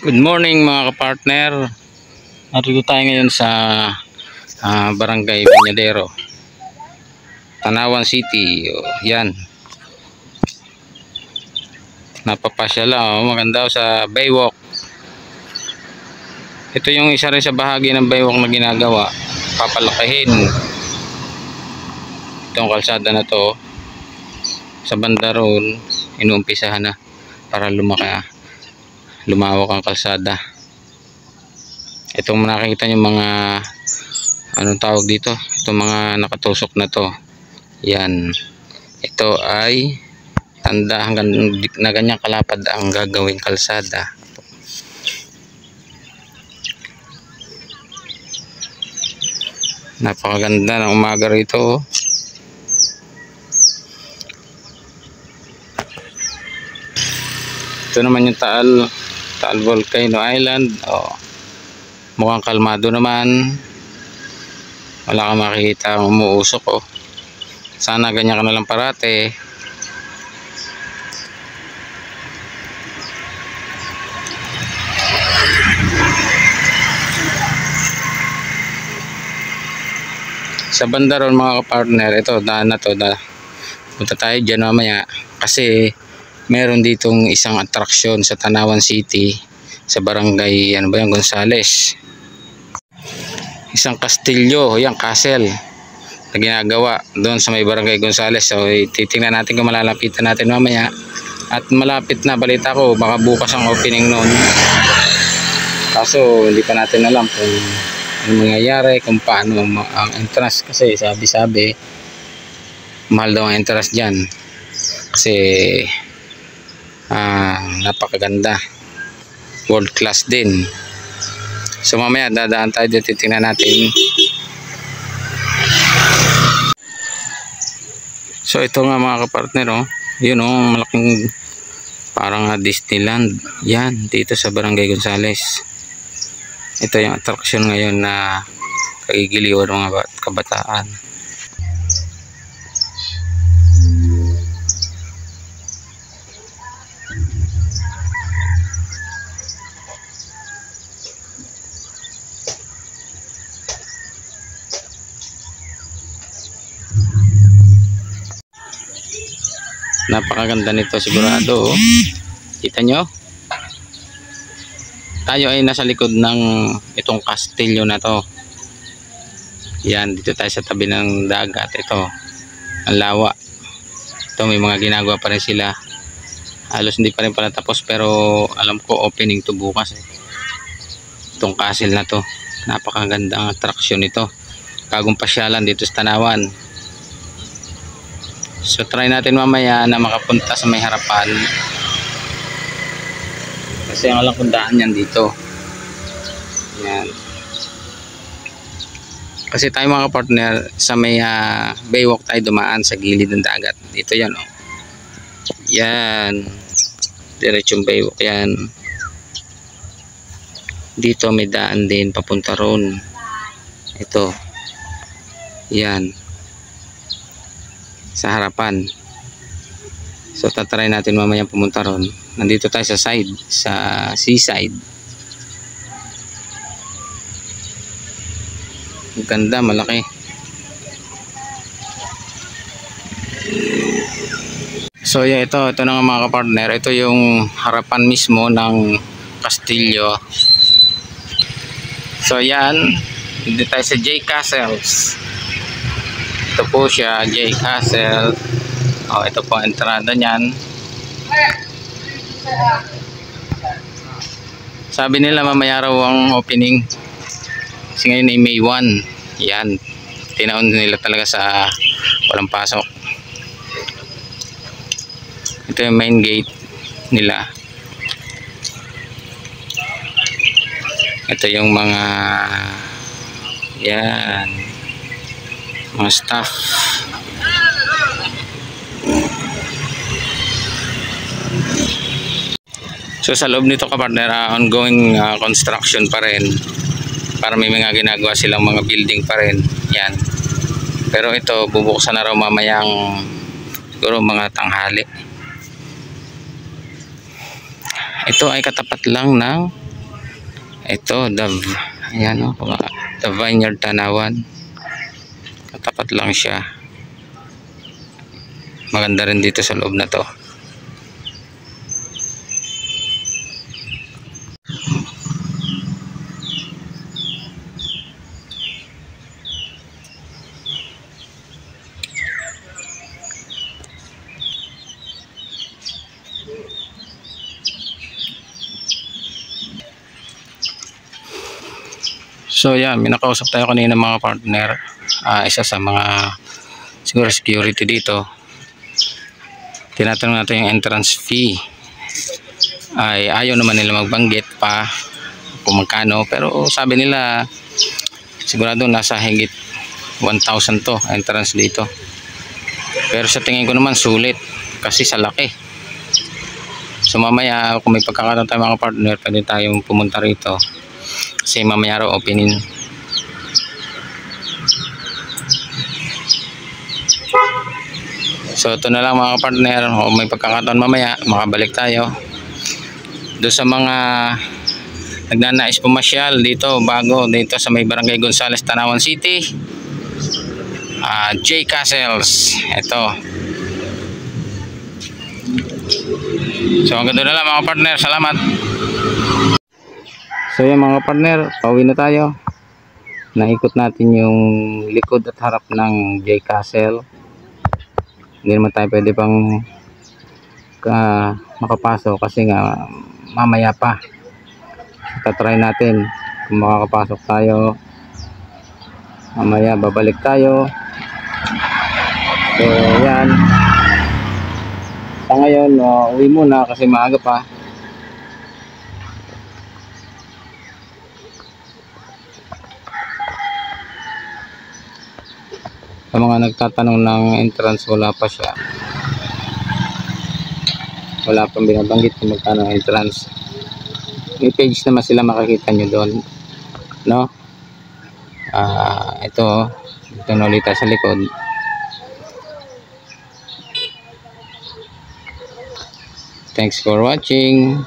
Good morning mga kapartner. Narito tayo ngayon sa Barangay Bañadero, Tanawan City. Yan. Napapasyal lang. Maganda sa Baywalk. Ito yung isa rin sa bahagi ng Baywalk na ginagawa. Papalakihin itong kalsada na to. Sa banda roon, inuumpisahan na para lumawak ang kalsada. Itong nakikita nyo mga anong tawag dito, itong mga nakatusok na to, yan, ito ay tanda hanggang na ganyang kalapad ang gagawing kalsada. Napakaganda ng umaga rito. Ito naman yung Taal Volcano Island. Mukhang kalmado naman. Wala kang makikita umuusok. Sana ganyan ka na lang parate. Sa banda ron mga kapartner, ito daan na to. Punta tayo dyan mamaya kasi meron ditong isang atraksyon sa Tanawan City, sa barangay Gonzales. Isang kastilyo, yung castle na ginagawa doon sa may barangay Gonzales. So titingnan natin kung malalapitan natin mamaya. At malapit na, balita ko baka bukas ang opening noon. Kaso hindi pa natin alam kung ano mangyayari, kung paano ang entrance, kasi sabi mahal daw ang entrance dyan kasi napakaganda, world class din. So mamaya dadaan tayo dito, titingnan natin. So ito nga mga kapartner, yun malaking parang Disneyland yan dito sa barangay Gonzales. Ito yung attraction ngayon na kagigiliwan ng mga kabataan. Napakaganda nito sigurado. Kita nyo? Tayo ay nasa likod ng itong kastilyo na to. Yan, dito tayo sa tabi ng dagat. Ito, ang lawa. Ito, may mga ginagawa pa rin sila. Halos hindi pa rin pala tapos, pero alam ko opening to bukas. Itong castle na to, napakagandang attraction ito. Bagong pasyalan dito sa Tanawan. So try natin mamaya na makapunta sa may harapan. Kasi ang alam kong daan yan dito. Yan. Kasi tayo mga partner sa may Baywalk tayo dumaan sa gilid ng dagat. Dito yan Yan. Diretsong Baywalk yan. Dito may daan din papunta ron. Ito. Yan. Sa harapan. So tatry natin mamaya pumunta ron. Nandito tayo sa seaside. Ang ganda, malaki. So yeah, ito na nga mga kapartner. Ito yung harapan mismo ng kastilyo. So yan, dito tayo sa J Castles. Ito po siya, J Castle. Ito po ang entrada niyan. Sabi nila mamaya raw ang opening. Kasi ngayon ay May 1. Yan. Tinaon nila talaga sa walang pasok. Ito yung main gate nila. Ito yung mga mga staff. So sa loob nito kapartner, ongoing construction pa rin. Para may mga ginagawa silang mga building pa rin. Yan. Pero ito bubuksan na raw mamayang siguro mga tanghali. Ito ay katapat lang ng Ito, ayan o, The Vineyard Tanawan. Katapat lang siya. Maganda rin dito sa loob na to. So yan, may nakausap tayo kanina mga partner. Isa sa mga siguro security dito. Tinatanong natin yung entrance fee. Ay ayaw naman nila magbanggit pa kung magkano, pero sabi nila sigurado nasa higit 1,000 to entrance dito. Pero sa tingin ko naman sulit kasi sa laki. So mamaya kung may pagkakataon tayo mga partner, pwede tayong pumunta rito. Kasi mamaya raw opening. So ito na lang mga partner, kung may pagkakataon mamaya makabalik tayo. Doon sa mga nagnanais pumasyal dito bago dito sa may Barangay Gonzales, Tanawan City, J Castles, ito. So hanggang doon na lang mga partner, salamat. So yung mga partner, pauwi na tayo. Naikot natin yung likod at harap ng J Castle. Hindi naman tayo pwede pang makapasok kasi nga mamaya pa. Tatry natin kung makakapasok tayo. Mamaya babalik tayo. So yan. Sa ngayon, uwi muna kasi maaga pa. Sa mga nagtatanong ng entrance, wala pa siya. Wala pang binabanggit kung magkano entrance. May page naman sila, makikita nyo doon, no? Ito na ulit sa likod. Thanks for watching.